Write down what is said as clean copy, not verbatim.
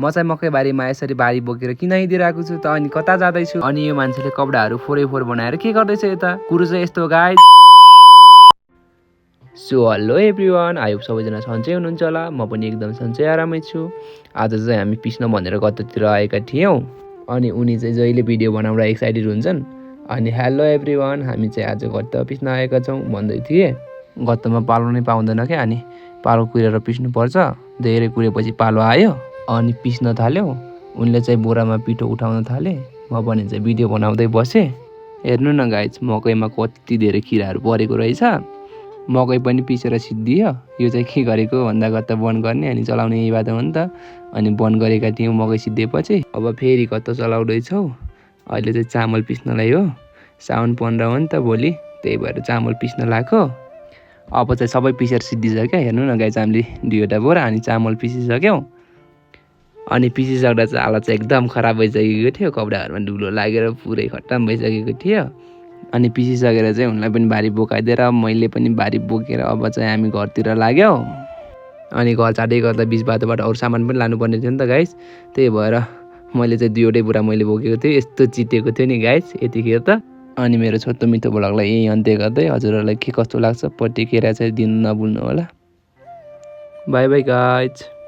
म चाहिँ मकै बारीमा यसरी बारी बोकेर किन आइदिरहेको छु त अनि कता जाँदैछु अनि यो मान्छेले कपडाहरू फोरै बनाएर के गर्दैछ यता कुरो चाहिँ यस्तो guys. So hello everyone, I hope सबैजना सन्चै हुनुहुन्छ होला। म पनि एकदम सन्चै आरामै छु। आज चाहिँ हामी पिस्न भनेर कतातिर आएका थियौँ अनि उनी चाहिँ जहिले भिडियो बनाउँदा एक्साइटेड हुन्छन्। अनि हेलो एभ्रिवान, हामी चाहिँ आज गत्त पिस्न आएका छौँ भन्दै थिएँ। गत्तमा पालो नै पाउँदैन क्या, अनि पालो कुरेर पिस्नुपर्छ। धेरै कुरेपछि पालो आयो अनि पिस्न थाल्यो। उनले चाहिँ बोरामा पिठो उठाउन थाले, म पनि चाहिँ भिडियो बनाउँदै बसेँ। हेर्नु न गाइज, मकैमा कति धेरै किराहरू परेको रहेछ। मकै पनि पिसेर सिद्धियो। यो चाहिँ के गरेको भन्दा गत्त बन्द गर्ने अनि चलाउने यही बाटो हो नि त। अनि बन्द गरेका थियौँ मकै सिद्धेपछि। अब फेरि गत्त चलाउँदैछौँ। अहिले चाहिँ चामल पिस्नलाई हो, साउन 15 हो नि त भोलि, त्यही भएर चामल पिस्न लाग्यो। अब चाहिँ सबै पिसेर सिद्धिसक्यो। हेर्नु न गाइज, हामीले 2वटा बोरा अनि चामल पिसिसक्यौँ। अनि पिसिसक्दा चाहिँ हालत चाहिँ एकदम खराब भइसकेको थियो। कपडाहरूमा धुलो लागेर पुरै खत्तम भइसकेको थियो। अनि पिसिसकेर चाहिँ उनलाई पनि भारी बोकाइदिएर मैले पनि भारी बोकेर अब चाहिँ हामी घरतिर लाग्यौँ। अनि घर जाँदै गर्दा बिच बाटोबाट अरू सामान पनि लानुपर्ने थियो नि त गाइज, त्यही भएर मैले चाहिँ 2वटै बोरा मैले बोकेको थिएँ। यस्तो चिटेको थियो नि गाइज यतिखेर त। अनि मेरो छोटो मिठो भ्लगलाई यही अन्त्य गर्दै हजुरहरूलाई के कस्तो लाग्छ प्रतिक्रिया चाहिँ दिन नभुल्नु होला। By by guys.